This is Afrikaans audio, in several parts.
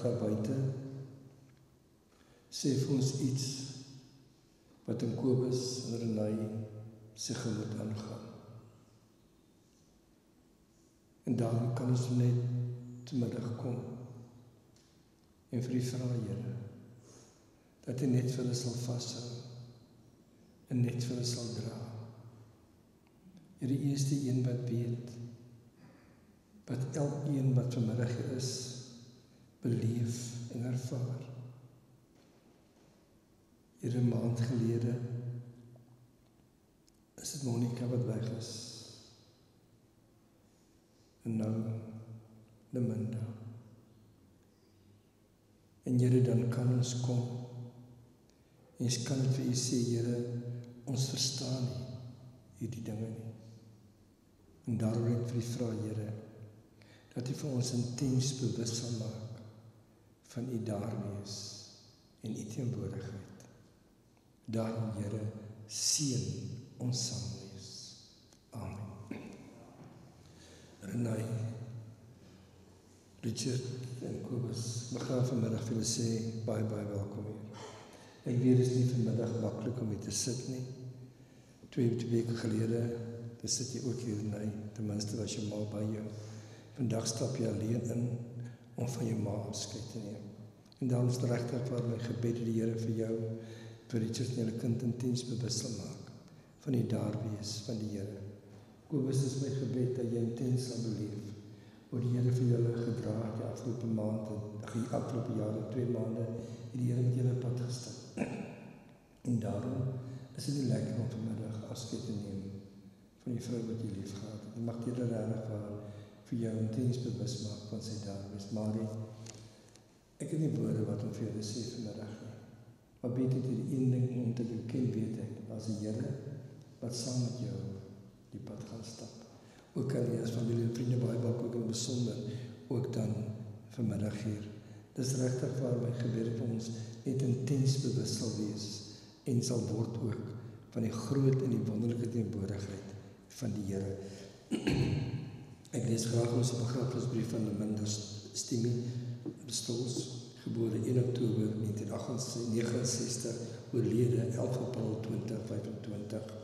daar buite, sê vir ons iets wat in Kobus en Renai se gemoed aangaan. En daarom kan ons net vanmiddag kom en vir U vra, Here, dat U net vir hulle sal vashou en net vir hulle sal dra. Here, U is die een wat weet, wat elkeen wat vanmiddag hier is, beleef en ervaar. Here, 'n maand gelede is dit Monica wat weg is. En nou Linda. En Here, dan kan ons kom en ons kan dit vir U sê, Here, ons verstaan nie hierdie dinge nie. En daarom wil ek vir U vra, Here, dat U vir ons intens bewus sal maak van U daar wees en U teenwoordigheid. Daarom, Here, seën ons saam wees. Amen. Renai, Richard en Kobus, mag graag vanmiddag vir julle sê, baie welkom hier. Ek weet, dit is nie vanmiddag maklik om hier te sit nie. 2 weke gelede, dan sit jy ook hier, Renai, ten minste was jou ma by jou. Vandag stap jy alleen in, om van jou ma afskeid te neem. En daarom is het regtig waar my gebed die Here vir jou, vir Richard en julle kind intens bewus sal maak, van die daar wees van die Here. Kobus, is my gebed dat jy intens sal beleef, hoe die Here vir julle gedra het die afgelope maand, die afgelope jare, 2 maande, het die Here met julle pad gestap. En daarom is dit nie lekker om vanmiddag afskeid te neem van die vrou wat jy lief gehad het. En mag die Here regtig waar vir jou intens bewus maak van sy daar wees. Marie, ek het nie woorde wat om vir julle sê vanmiddag nie. Maar weet dit die een ding om te beken, weet ek, as die Here wat saam met jou die pad gaan stap. Ook kan jy as familie en vriende baie ook in besonder, ook dan vanmiddag hier. Dis regtig waar my gebed vir ons net intens bewus sal wees en sal word ook van die groot en die wonderlike teenwoordigheid van die Here. Ek lees graag ons begrafnisbrief van Linda Stols, gebore 1 Oktober 1969, oorlede 11 April 2025.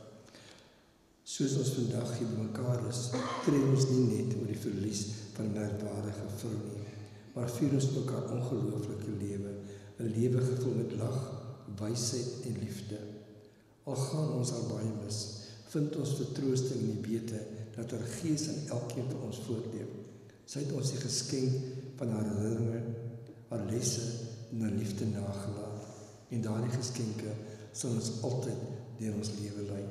Soos ons vandag hier bymekaar is, tree ons nie net oor die verlies van 'n merkwaardige vrou nie, maar vier ons ook haar ongelooflike lewe, 'n lewe gevul met lag, wysheid en liefde. Al gaan ons haar baie mis, vind ons vertroosting in die wete dat haar gees in elkeen van ons voortleef. Sy het ons die geskenk van haar herinneringe, haar lesse en haar liefde nagelaat. En daardie geskenke sal ons altyd deur ons lewe lei.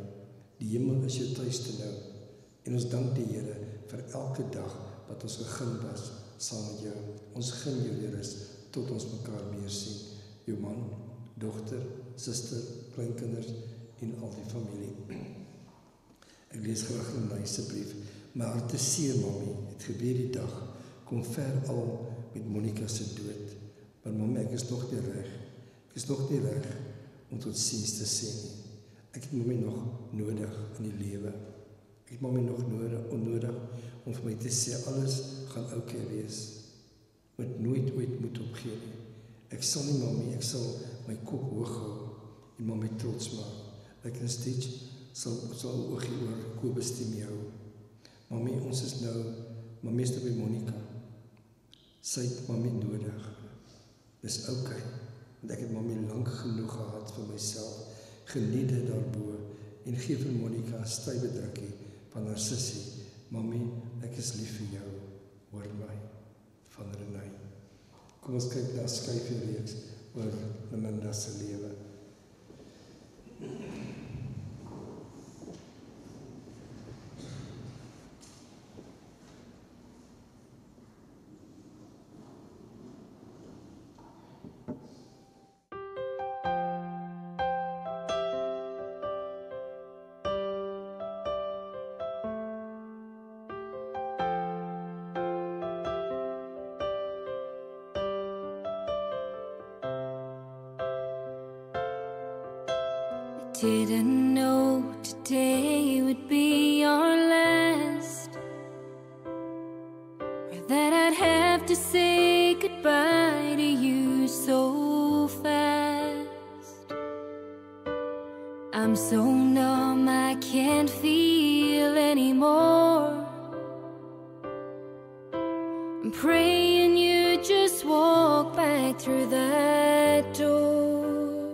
Die hemel is jou tuiste nou, en ons dank die Here vir elke dag wat ons gegun was saam met jou. Ons gun jou die rus tot ons mekaar weer sien. Jou man, dogter, suster, kleinkinders en al die familie. Ek lees graag in my brief. My hart is seer, mami, het gebeur die dag, kom ver al met Monica se dood. Maar mami, ek is nog nie reg. Ek is nog nie reg om tot siens te sê nie. Ek het mami nog nodig in die lewe. Ek het mami nog onnodig om vir my te sê, alles gaan oukei wees. Moet nooit ooit moet opgee nie. Ek sal nie, mami, ek sal my kop hoog hou en mami trots maak. Ek en Stitch sal oogie oor Kobus te jou. Mami, ons is nou, mami is nou by Monica. Sy het mami nodig. Dis oukei, want ek het mami lank genoeg gehad vir myself. Geniet dit daarbo en gee vir Monica 'n stywe drukkie van haar sussie. Mami, ek is lief vir jou. Hoor my, van Renai. Kom ons kyk na 'n skyfreeks oor Linda se lewe. Didn't know today would be our last, or that I'd have to say goodbye to I'm so numb I can't feel anymore. I'm praying you just walk back through that door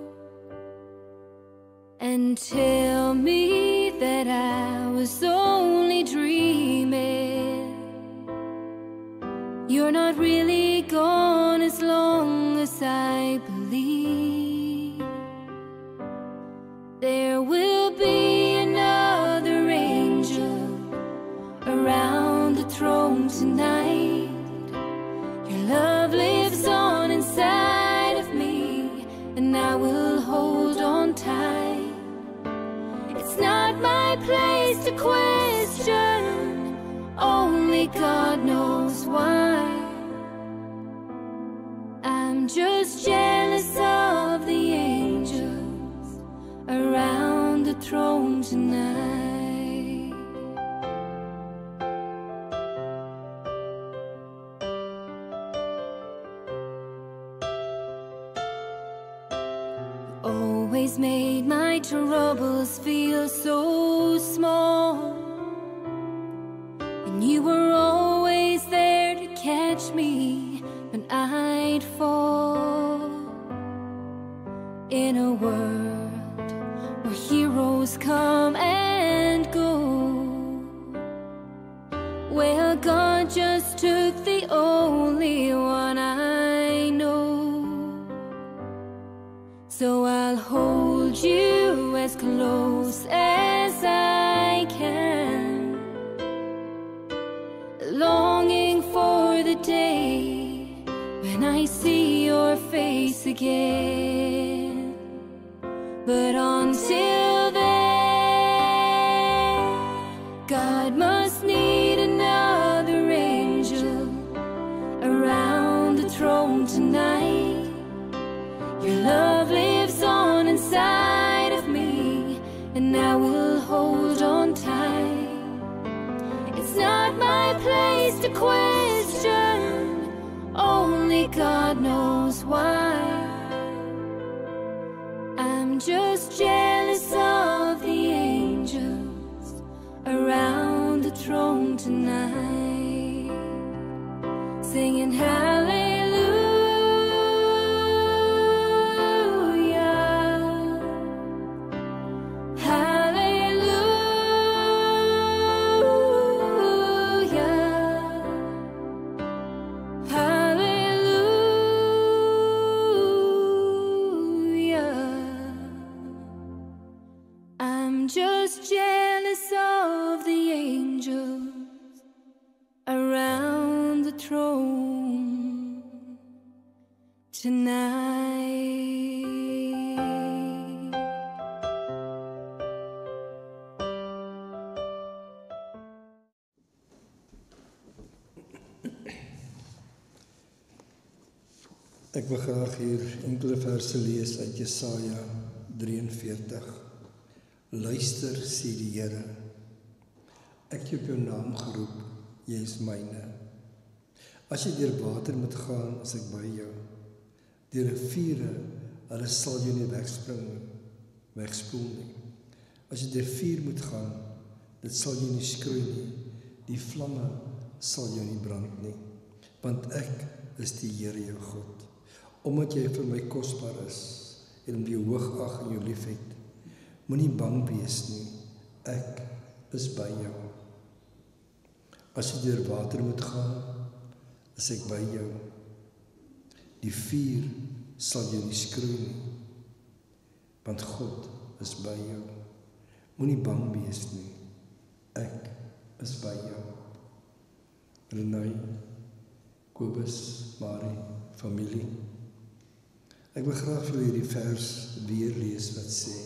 and tell me that I was only dreaming. You're not really gone as long as I believe. There will be another angel around the throne tonight. Your love lives on inside of me, and I will hold on tight. It's not my place to question, only God knows why. I'm just jealous of the angels around the throne tonight. Always made my troubles feel so small, and you were always there to catch me when I'd fall. In a world where heroes come and go, well, God just took the only one I know. So I'll hold you as close as I can, longing for the day when I see your face again. But until then, God must need another angel around the throne tonight. Your love lives on inside of me, and I will hold on tight. It's not my place to question, only God knows why. I'm just jealous of the angels around the throne tonight, singing hallelujah. Just jealous of the angels around the throne tonight. Ek wil graag hier enkele verse lees uit Jesaja 43. Luister, sê die Here, ek het jou naam geroep, jy is myne. As jy deur water moet gaan, is ek by jou. Deur riviere, hulle sal jou nie wegspoel nie. As jy deur vuur moet gaan, dit sal jou nie skroei nie. Die vlamme sal jou nie brand nie. Want ek is die Here jou God. Omdat jy vir my kosbaar is en om jou hoog ag en jou lief het, moenie bang wees nie, ek is by jou. As jy deur water moet gaan, is ek by jou. Die vuur sal jou nie skroei nie, want God is by jou. Moenie bang wees nie, ek is by jou. Renai, Kobus, Marie, familie. Ek wil graag vir hierdie vers weer lees wat sê,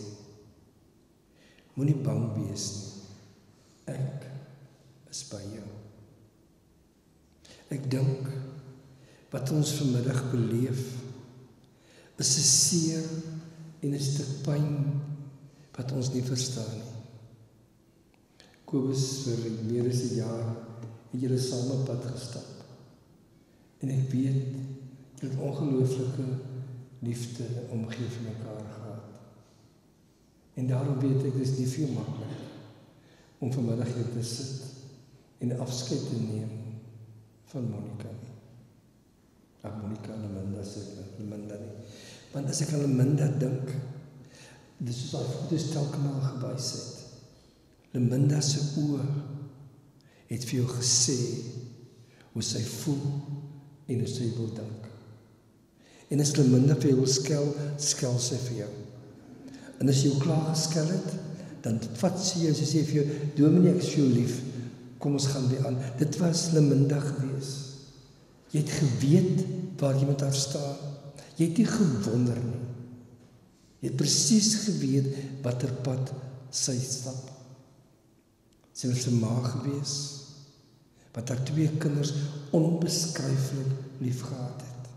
moenie bang wees nie, ek is by jou. Ek dink, wat ons vanmiddag beleef, is 'n seer en 'n stuk pyn, wat ons nie verstaan nie. Kobus, vir meer as 'n jaar, het julle saam op pad gestap. En ek weet, julle het ongelooflike liefde en omgee vir mekaar gehad. En daarom weet ek, dis nie veel maklik om vanmiddag hier te sit en afskeid te neem van Monica nie. Ag, Monica, Leminda sê ek, Leminda nie. Want as ek aan Leminda dink, dis soos al foto's telkanaal gewys het. Leminda se oë het vir jou gesê hoe sy voel en hoe sy wil dink. En as Leminda vir jou wil skel sy vir jou. En as jy jou klaar geskel het, dan vat sy jou, sy sê vir jou, Dominee, ek is vir jou lief, kom ons gaan weer aan. Dit was Leminda gewees. Jy het geweet waar jy met haar staan. Jy het nie gewonder nie. Jy het presies geweet watter pad sy stap. Sy was 'n ma gewees, wat haar 2 kinders onbeskryflik lief gehad het.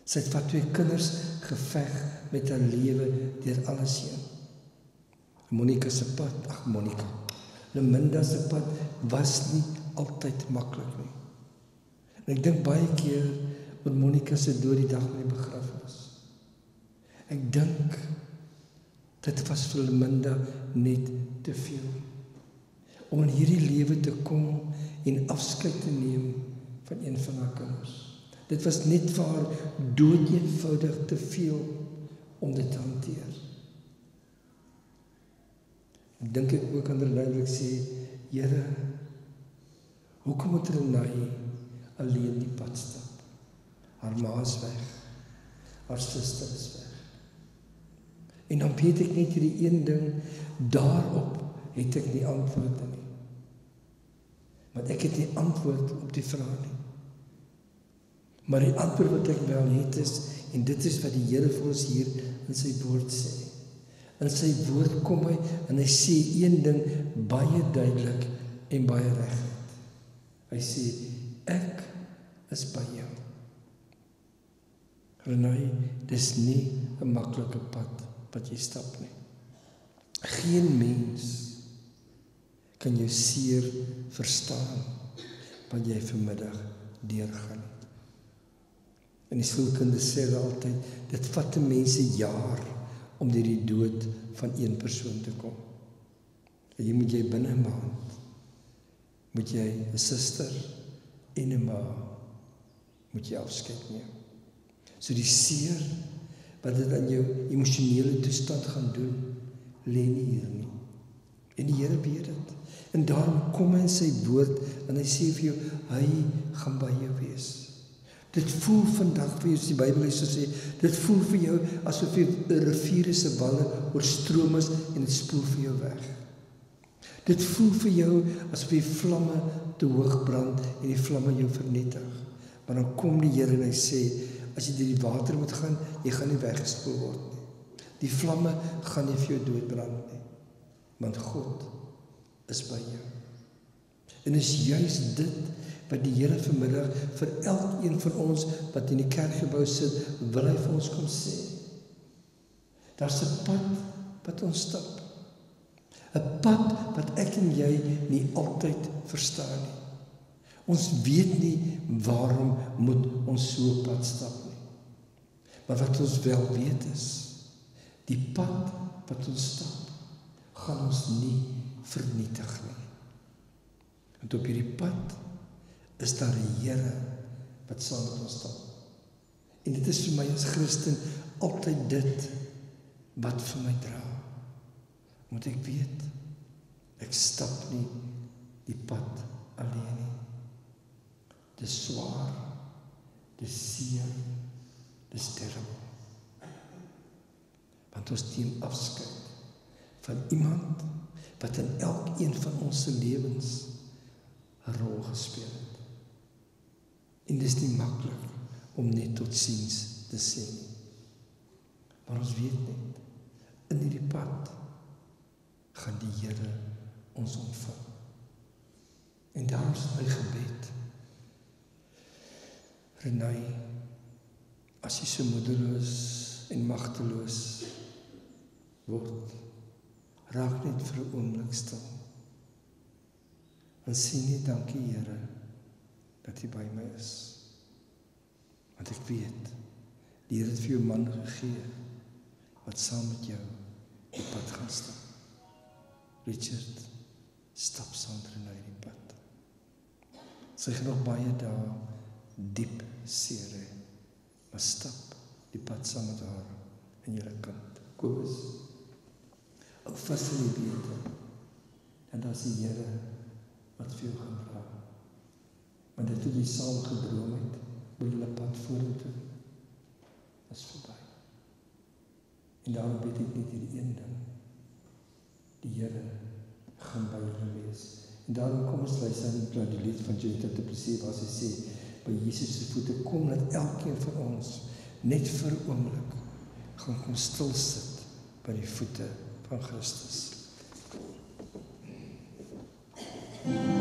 Sy het vir 2 kinders geveg met haar lewe deur alles heen. Monica se pad, Leminda se pad was nie altyd maklik nie. En ek dink baie keer oor Monica se dood die dag van die begrafnis. Ek dink dit was vir Leminda net te veel. Om in hierdie lewe te kom en afskeid te neem van een van haar kinders. Dit was net vir haar dood eenvoudig te veel om dit te hanteer. Ek dink ek ook aan Renai sê, Here, hoekom moet Renai alleen die pad stap? Haar ma is weg, haar suster is weg. En dan weet ek net hierdie een ding, daarop het ek nie antwoorde nie. Want ek het nie antwoord op die vraag nie. Maar die antwoord wat ek wel het is, en dit is wat die Here vir ons hier in sy woord sê. In sy woord kom hy, en hy sê een ding baie duidelik en baie reguit. Hy sê, ek is by jou. Renai, dis nie 'n maklike pad wat jy stap nie. Geen mens kan jou seer verstaan wat jy vanmiddag deurgaan. En die sielkundiges sê altyd, dit vat 'n mens 'n jaar om deur die dood van een persoon te kom. En jy moet binne 'n maand, moet jy 'n suster en 'n ma, moet jy afskeid neem. So die seer, wat dit aan jou emosionele toestand gaan doen, lê nie hier nie. En die Here weet dit. En daarom kom hy in sy woord, en hy sê vir jou, hy gaan by jou wees. Dit voel vandag vir jou, die Bybel sê, dit voel vir jou asof jy 'n rivier se walle oorstroom is en dit spoel vir jou weg. Dit voel vir jou asof die vlamme te hoog brand en die vlamme jou vernietig. Maar dan kom die Here en hy sê, as jy deur die water moet gaan, jy gaan nie weggespoel word nie. Die vlamme gaan nie vir jou doodbrand nie, want God is by jou. En is juist dit wat die Here vanmiddag vir elkeen van ons wat in die kerkgebou sit, wil hy vir ons kom sê. Daar's 'n pad wat ons stap. 'n Pad wat ek en jy nie altyd verstaan nie. Ons weet nie waarom moet ons so 'n pad stap nie. Maar wat ons wel weet is, die pad wat ons stap, gaan ons nie vernietig nie. Want op hierdie pad is daar 'n Here wat saam met ons stap. En dit is vir my as Christen altyd dit wat vir my dra. Moet ek weet, ek stap nie die pad alleen nie. Dis swaar, dis seer, dis terrible. Want ons neem afskeid van iemand wat in elkeen van ons se lewens 'n rol gespeel het. En dis nie maklik om net totsiens te sê nie. Maar ons weet net, in hierdie pad gaan die Here ons ontvang. En daarom is my gebed, Renai, as jy so moedeloos en magteloos word, raak net vir 'n oomblik stil. En sê net dankie Here, dat jy by my is. Want ek weet, die Here het vir jou man gegee, wat saam met jou die pad gaan stap. Richard stap saam met Renée die pad. Sy gaan nog baie dae diep seer hê, maar stap die pad saam met haar en julle kind. Kobus, hou vas in die wete, en daar is die Here wat vir jou gaan dra. Maar dit wat jy saam gedroom het, oor julle pad vorentoe, is verby. En daarom weet ek net hierdie een ding, die Here gaan by julle wees. En daarom kom ons luister na die lied van Janita du Plessis, waar sy sê, by Jesus se voete, kom dat elkeen van ons, net vir 'n oomblik, gaan kom stil sit by die voete van Christus. Feel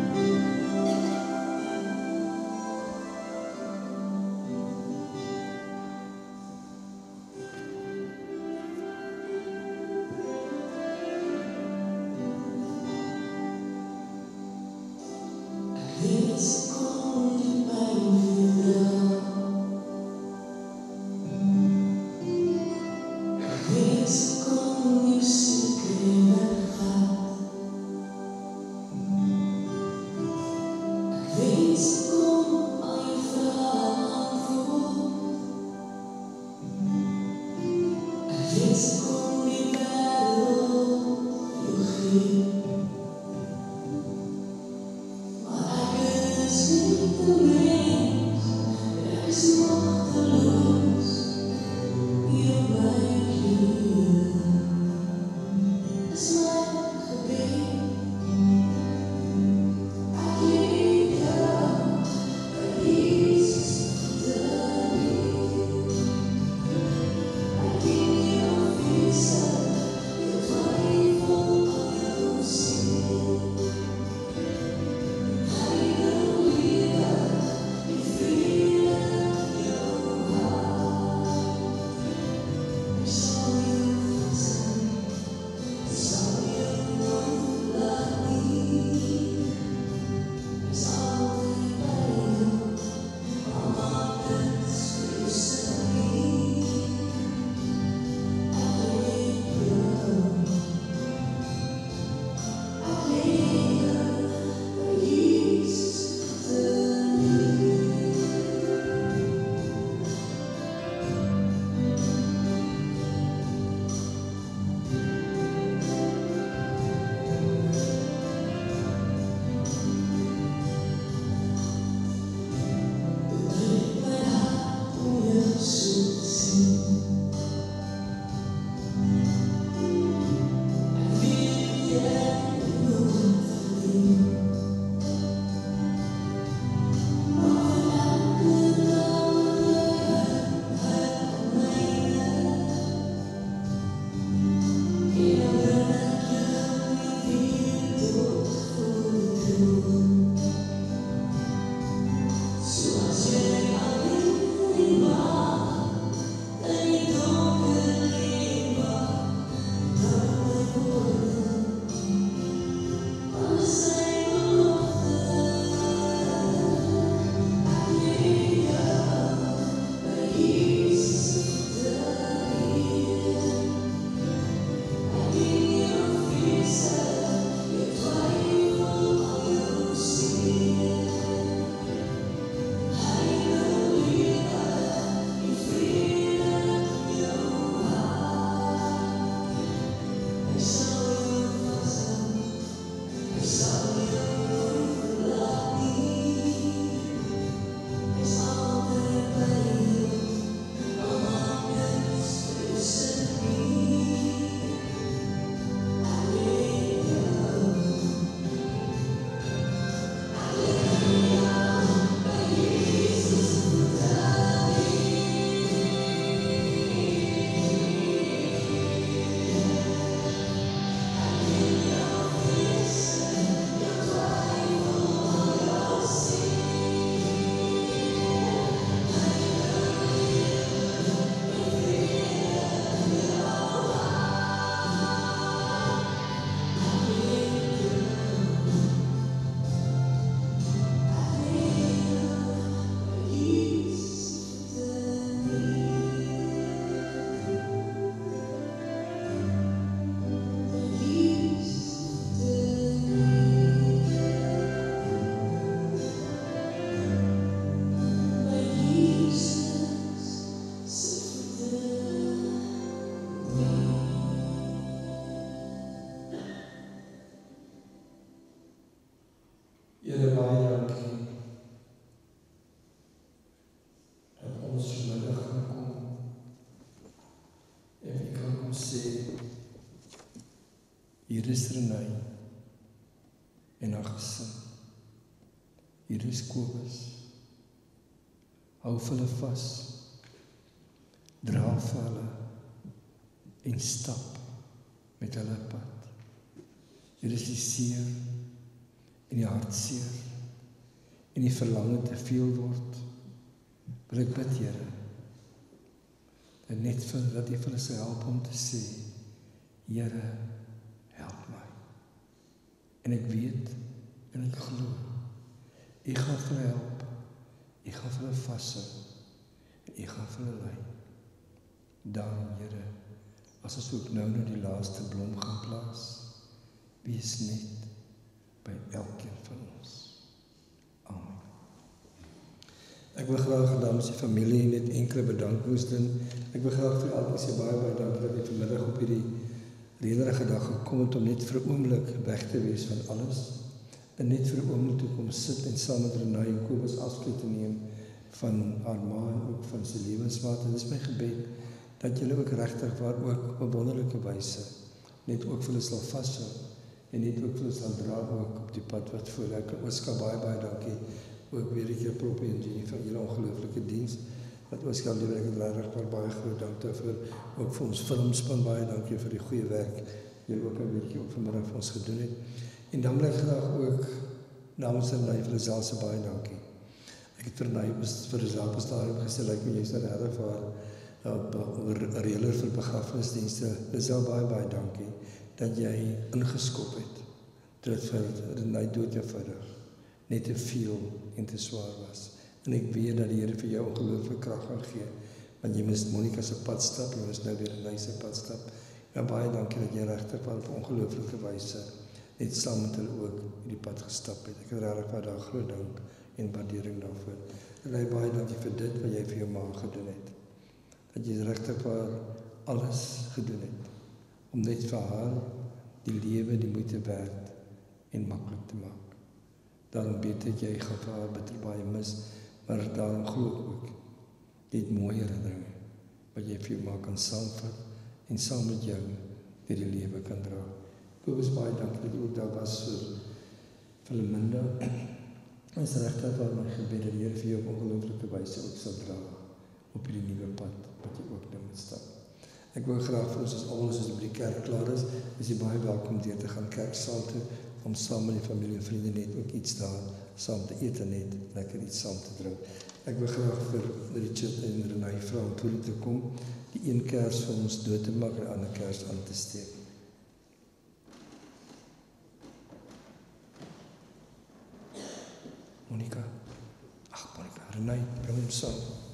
ons sê, hier is Renay en haar gesin. Hier is Kobus. Hou vir hulle vas. Dra vir hulle en stap met hulle pad. Hier is die seer en die hartseer en die verlange te veel word. Wil ek bid, Here, en net dat U vir hulle sal help om te sê, Here, help my. En ek weet en ek glo, U gaan vir hulle help, U gaan vir hulle vashou, en U gaan vir hulle lei. Daarom, Here, as ons ook nou die laaste blom gaan plaas, wees net by elkeen van ons. Amen. Ek wil graag namens die familie net enkele bedankings doen. Ek wil graag vir elkeen sê baie dankie dat jy vanmiddag op hierdie reënerige dag gekom het om net vir 'n oomblik weg te wees van alles en net vir 'n oomblik toe kom sit en saam met Renay en Kobus afskeid te neem van haar ma en ook van sy lewensmaat. En dit is my gebed dat julle ook regtig waar ook op 'n wonderlike wyse net ook vir hulle sal vashou en net ook vir hulle sal dra ook op die pad wat voor lê. Oskar, baie dankie ook weer 'n keer Proppie en Jenny vir julle ongelooflike diens. Wat Oskar lewer, ek het regtig baie groot dank daarvoor. Ook vir ons filmspan baie dankie vir die goeie werk julle ook 'n bietjie op vanmiddag vir ons gedoen het. En dan wil ek graag ook namens Renay vir Rizal baie dankie. Ek het vir Rizal op stadium gesê, lyk my jy's nou regtig vir haar reëler vir begrafnisdienste. Rizal, baie dankie dat jy ingeskop het dat dit vir Renay dood eenvoudig net te veel en te swaar was. En ek weet dat die Here vir jou ongelooflike krag gaan gee, want jy moes Monica se pad stap, jy moes nou weer Renay se pad stap. Ja, baie dankie dat jy regtig op ongelooflike wyse net saam met hulle ook hierdie pad gestap het. Ek het regtig baie daar groot dank en waardering daarvoor. Renay, baie dankie vir dit wat jy vir jou ma gedoen het. Dat jy regtig vir alles gedoen het om net vir haar die lewe, die moeite werd en maklik te maak. Daarom weet ek jy gaan vir haar bitter baie mis, maar daarom glo ek ook dit mooie herinneringe wat jy vir jou ma kan saamvat en saam met jou deur die lewe kan dra. Kobus, baie dankie dat jy ook daar was vir Linda. Ons regtig waar my gebed dat die Here vir jou op ongelooflike wyse ook sal dra op hierdie nuwe pad wat jy ook nou moet stap. Ek wil graag vir ons as almal as by die kerk klaar is jy baie welkom deur te gaan kerksaal toe om saam met die familie en vriende net ook iets daar saam te eet en net lekker iets saam te drink. Ek wil graag vir Richard en Renay vra om toe te kom, die een kers vir ons dood te maak en die ander kers aan te steek. Monica, Renay, bring hom saam.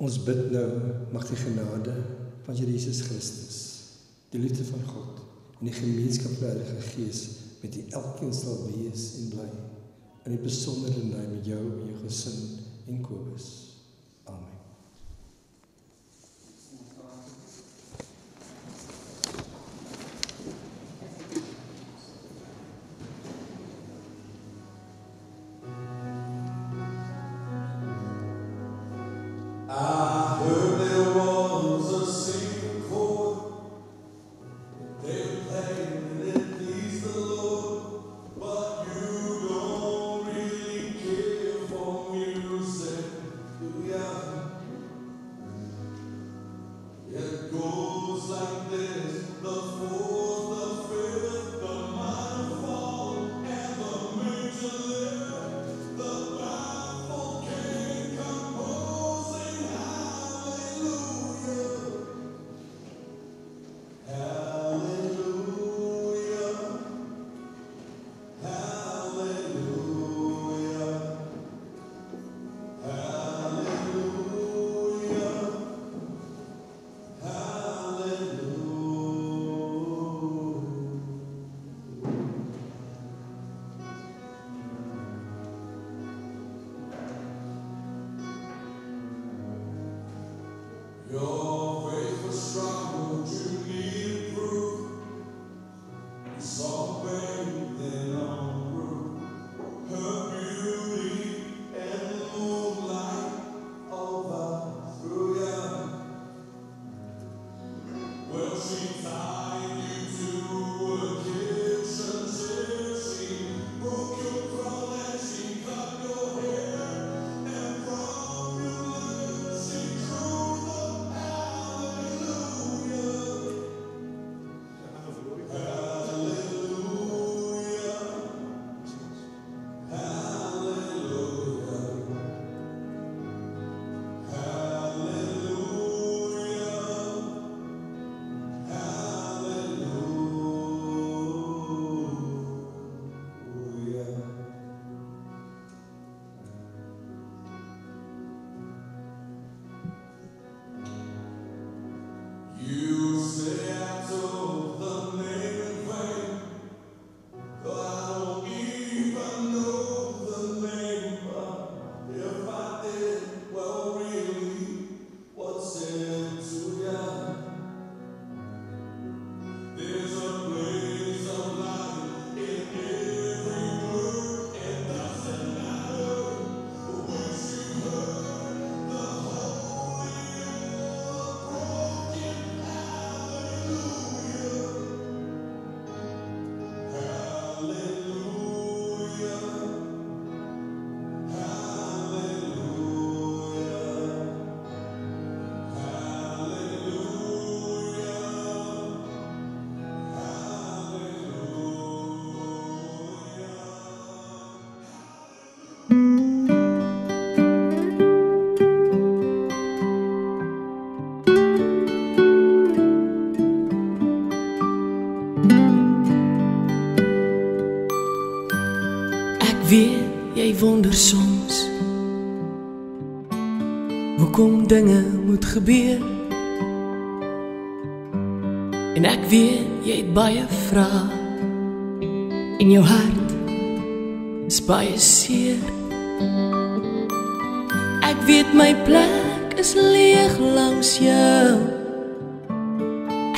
Ons bid nou, mag die genade van Jesus Christus, die liefde van God en die gemeenskap van die Heilige Gees met u elkeen sal wees en bly, in die besondere naam met jou en jou gesin en Kobus. Amen. weet jy wonder soms hoekom dinge moet gebeur. En ek weet jy het baie vrae en jou hart is baie seer. Ek weet my plek is leeg langs jou.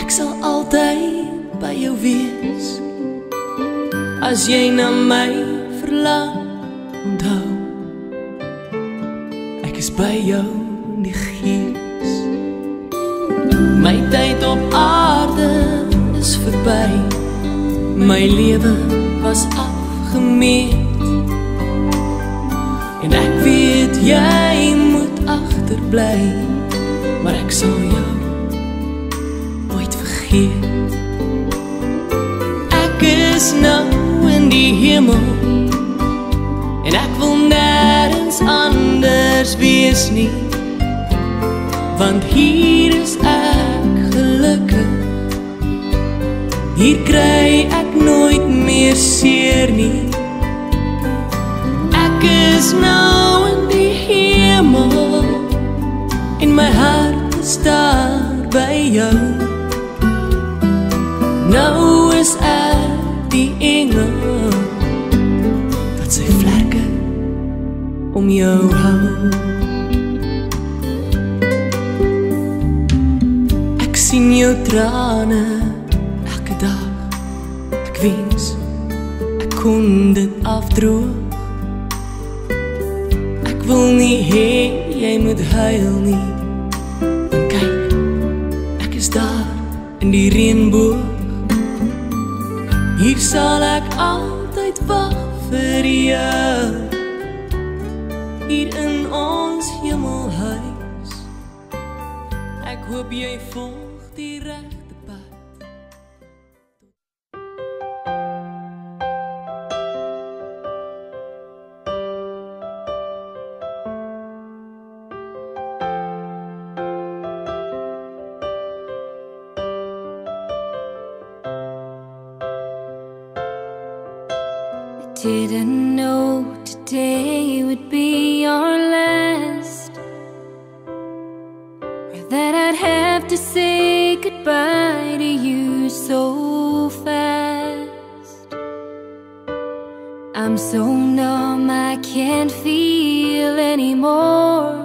Ek sal altyd by jou wees. As jy na my verlang, onthou ek is by jou in die gees. My tyd op aarde is verby. My lewe was afgemeet. En ek weet jy moet agterbly, maar ek sal jou nooit vergeet. Ek is nou in die hemel en ek wil nêrens anders wees nie, want hier is ek gelukkig. Hier kry ek nooit meer seer nie. Ek is nou in die hemel en my hart is daar by jou. Nou is ek die engel wat sy vlerke om jou hou. Ek sien jou trane elke dag. Ek wens ek kon dit afdroog. Ek wil nie hê jy moet huil nie, want kyk, ek is daar in die reënboog. Hier sal ek altyd wag vir jou, hier in ons hemelhuis. Ek hoop jy volg die regte pad. Didn't know today would be our last, or that I'd have to say goodbye to you so fast. I'm so numb I can't feel anymore.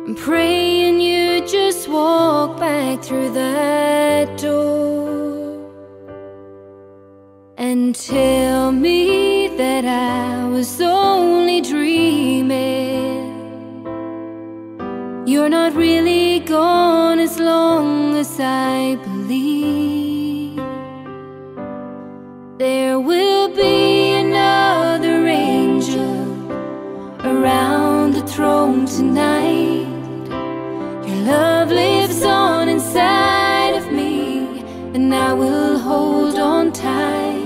I'm praying you just walk back through that door and tell me that I was only dreaming. You're not really gone as long as I believe. There will be another angel around the throne tonight. Your love lives on inside of me, and I will hold on tight.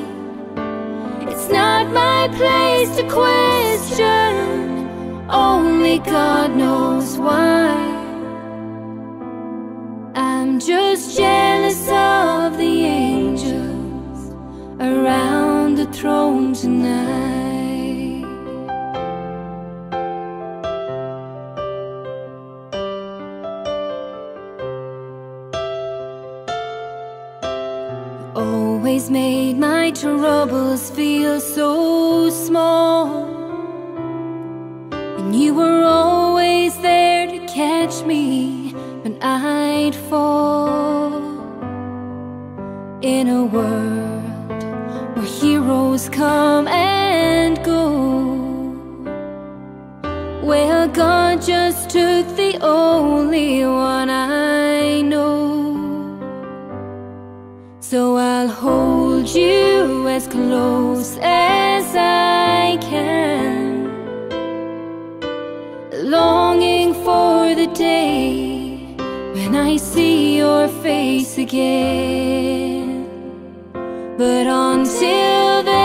It's not my place to question, only God knows why. I'm just jealous of the angels around the throne tonight. Always made my troubles feel so small, and you were always there to catch me when I'd fall. In a world where heroes come and go, well, God just took the only one I know. So I'll hold you as close as I can, longing for the day when I see your face again. But until then,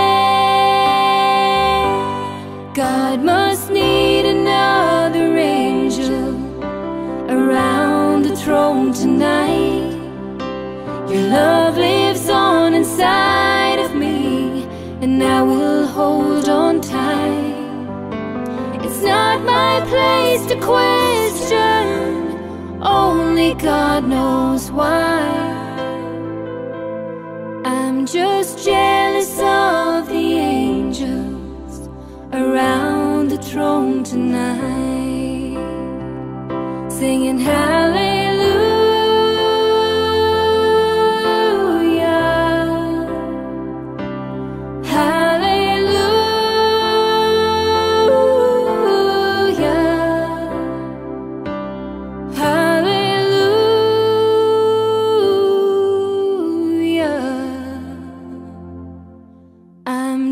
God must need another angel around the throne tonight. Your love lives on inside of me, and now raised a question, only God knows why. I'm just jealous of the angels around the throne tonight, singing hallelujah.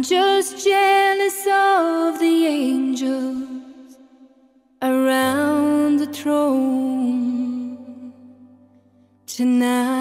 Just jealous of the angels around the throne tonight.